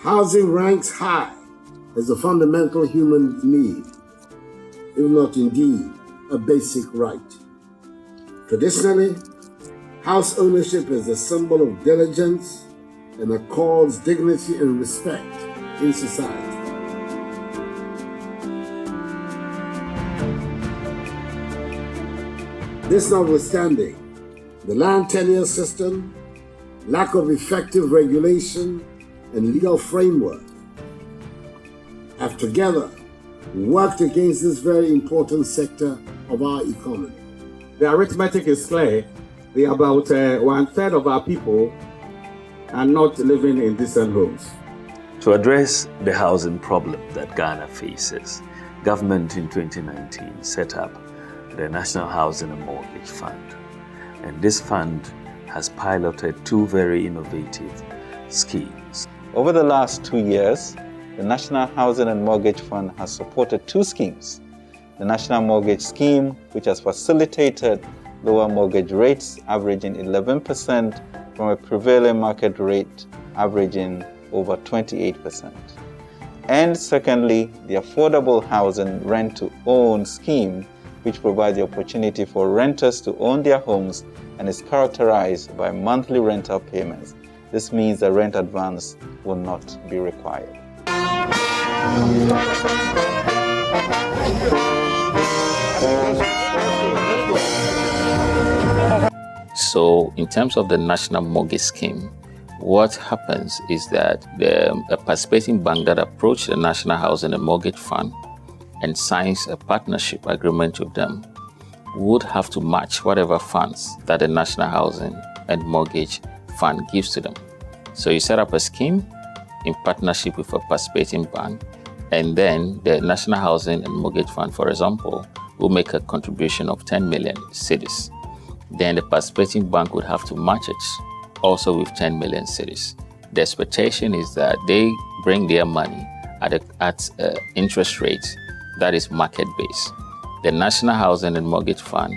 Housing ranks high as a fundamental human need, if not indeed a basic right. Traditionally, house ownership is a symbol of diligence and accords dignity and respect in society. This notwithstanding, the land tenure system, lack of effective regulation, and legal framework have together worked against this very important sector of our economy. The arithmetic is clear. About 1/3 of our people are not living in decent homes. To address the housing problem that Ghana faces, government in 2019 set up the National Housing and Mortgage Fund. And this fund has piloted two very innovative schemes. Over the last 2 years, the National Housing and Mortgage Fund has supported two schemes. The National Mortgage Scheme, which has facilitated lower mortgage rates averaging 11% from a prevailing market rate averaging over 28%. And secondly, the Affordable Housing Rent-to-Own Scheme, which provides the opportunity for renters to own their homes and is characterized by monthly rental payments. This means the rent advance will not be required. So in terms of the National Mortgage Scheme, what happens is that a participating bank that approached the National Housing and Mortgage Fund and signs a partnership agreement with them would have to match whatever funds that the National Housing and Mortgage Fund gives to them. So you set up a scheme in partnership with a participating bank, and then the National Housing and Mortgage Fund, for example, will make a contribution of 10 million cedis. Then the participating bank would have to match it also with 10 million cedis. The expectation is that they bring their money at interest rate that is market-based. The National Housing and Mortgage Fund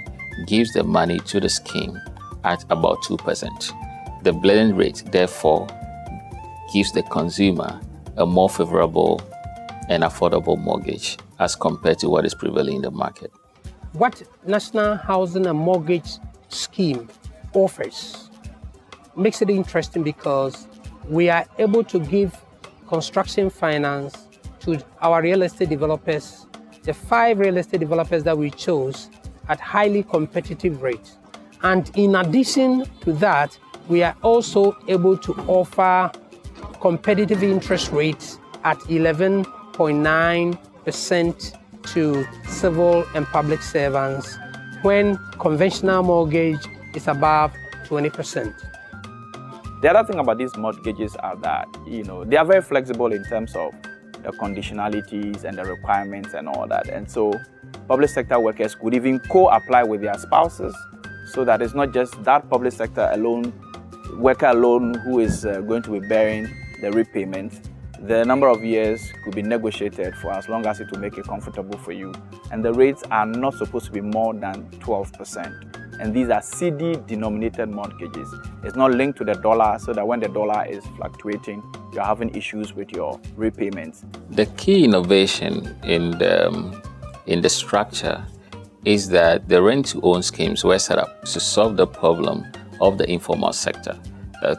gives the money to the scheme at about 2%. The blended rate, therefore, gives the consumer a more favorable and affordable mortgage as compared to what is prevailing in the market. What National Housing and Mortgage Scheme offers makes it interesting because we are able to give construction finance to our real estate developers, the 5 real estate developers that we chose, at highly competitive rates. And in addition to that, we are also able to offer competitive interest rates at 11.9% to civil and public servants, when conventional mortgage is above 20%. The other thing about these mortgages are that, they are very flexible in terms of the conditionalities and the requirements and all that. And so public sector workers could even co-apply with their spouses, so that it's not just that public sector worker alone who is going to be bearing the repayment. The number of years could be negotiated for as long as it will make it comfortable for you. And the rates are not supposed to be more than 12%. And these are CD-denominated mortgages. It's not linked to the dollar, so that when the dollar is fluctuating, you're having issues with your repayments. The key innovation in the structure is that the rent-to-own schemes were set up to solve the problem of the informal sector.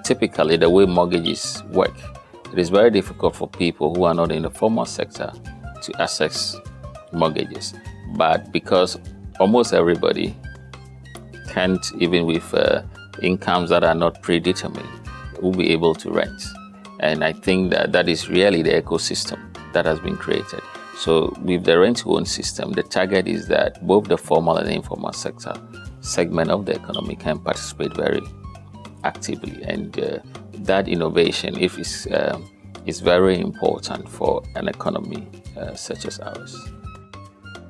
Typically, the way mortgages work, it is very difficult for people who are not in the formal sector to access mortgages. But because almost everybody can't, even with incomes that are not predetermined, will be able to rent. And I think that is really the ecosystem that has been created. So with the rent-to-own system, the target is that both the formal and the informal sector segment of the economy can participate very actively. And that innovation, is very important for an economy such as ours.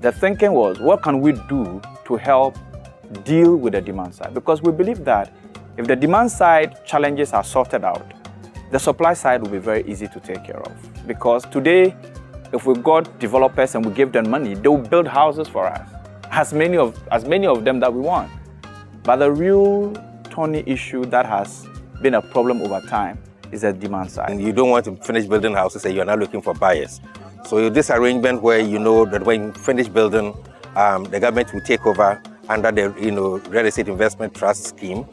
The thinking was, what can we do to help deal with the demand side? Because we believe that if the demand side challenges are sorted out, the supply side will be very easy to take care of. Because today, if we got developers and we give them money, they will build houses for us, as many of them that we want. But the real thorny issue that has been a problem over time is the demand side. And you don't want to finish building houses and you're not looking for buyers. So this arrangement where you know that when you finish building, the government will take over under the real estate investment trust scheme,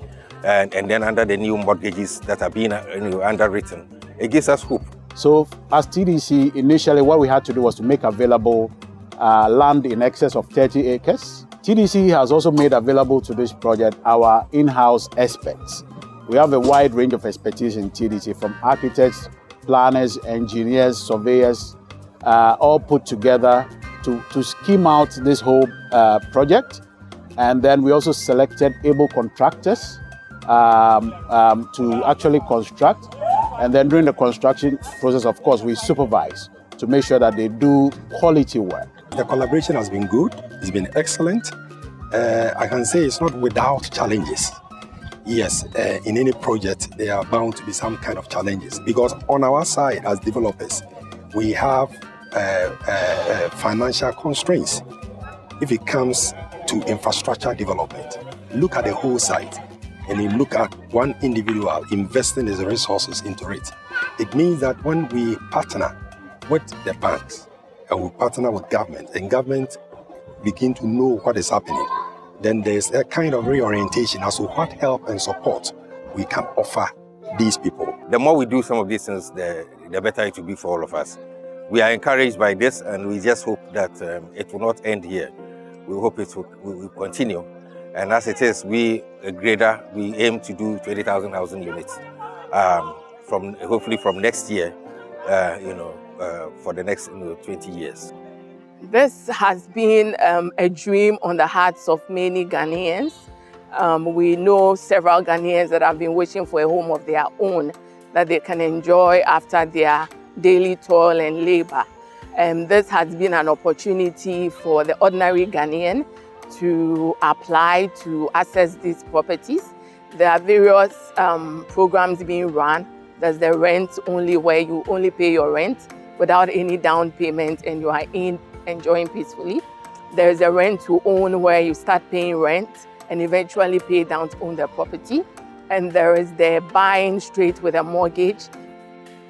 and then under the new mortgages that are being underwritten, it gives us hope. So as TDC, initially what we had to do was to make available land in excess of 30 acres. TDC has also made available to this project our in-house experts. We have a wide range of expertise in TDC, from architects, planners, engineers, surveyors, all put together to scheme out this whole project. And then we also selected able contractors to actually construct. And then during the construction process, of course, we supervise to make sure that they do quality work. The collaboration has been good, it's been excellent. I can say it's not without challenges. Yes, in any project, there are bound to be some kind of challenges, because on our side as developers, we have financial constraints. If it comes to infrastructure development, look at the whole site, and you look at one individual investing his resources into it. It means that when we partner with the banks and we partner with government, and government begin to know what is happening, then there's a kind of reorientation as to what help and support we can offer these people. The more we do some of these things, the better it will be for all of us. We are encouraged by this, and we just hope that it will not end here. We hope it will continue. And as it is, we aim to do 20,000 housing units hopefully from next year, for the next 20 years. This has been a dream on the hearts of many Ghanaians. We know several Ghanaians that have been wishing for a home of their own that they can enjoy after their daily toil and labor. This has been an opportunity for the ordinary Ghanaian to apply to access these properties. There are various programs being run. There's the rent only, where you only pay your rent without any down payment and you are enjoying peacefully. There's a rent to own, where you start paying rent and eventually pay down to own the property. And there is the buying straight with a mortgage.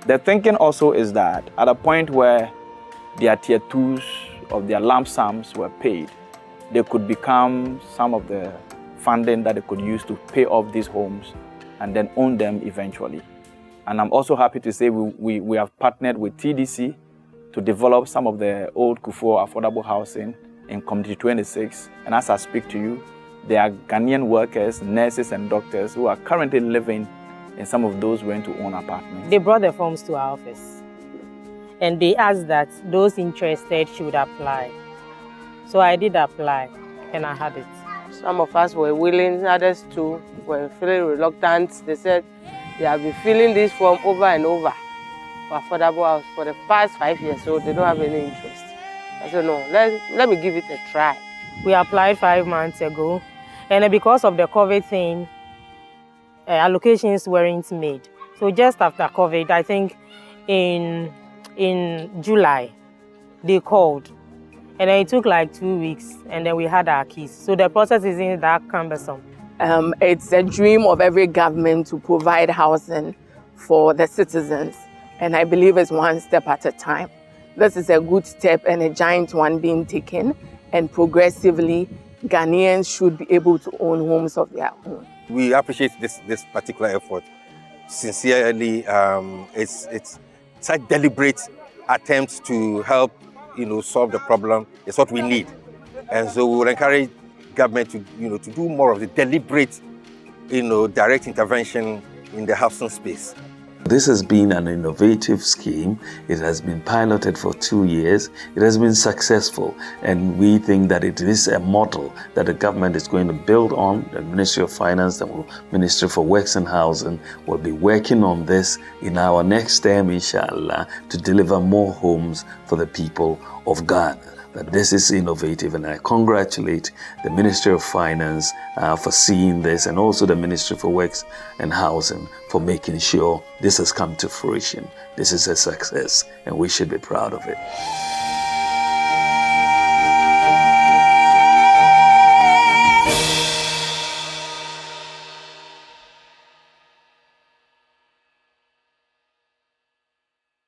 The thinking also is that at a point where their tier 2s of their lump sums were paid, they could become some of the funding that they could use to pay off these homes and then own them eventually. And I'm also happy to say we have partnered with TDC to develop some of the old Kufuor affordable housing in Community 26. And as I speak to you, there are Ghanaian workers, nurses and doctors who are currently living in some of those rent-to-own apartments. They brought the forms to our office and they asked that those interested should apply. So I did apply and I had it. Some of us were willing, others too were feeling reluctant. They said they have been filling this form over and over for affordable house for the past 5 years, so they don't have any interest. I said, no, let me give it a try. We applied 5 months ago, and because of the COVID thing, allocations weren't made. So just after COVID, I think in July, they called. And then it took like 2 weeks, and then we had our keys. So the process isn't that cumbersome. It's a dream of every government to provide housing for the citizens. And I believe it's one step at a time. This is a good step and a giant one being taken. And progressively, Ghanaians should be able to own homes of their own. We appreciate this particular effort. Sincerely, it's such deliberate attempts to help solve the problem. It's what we need. And so we will encourage government to do more of the deliberate, direct intervention in the housing space. This has been an innovative scheme. It has been piloted for 2 years. It has been successful, and we think that it is a model that the government is going to build on. The Ministry of Finance, the Ministry for Works and Housing will be working on this in our next term, inshallah, to deliver more homes for the people of Ghana. That this is innovative, and I congratulate the Ministry of Finance for seeing this, and also the Ministry for Works and Housing for making sure this has come to fruition. This is a success, and we should be proud of it.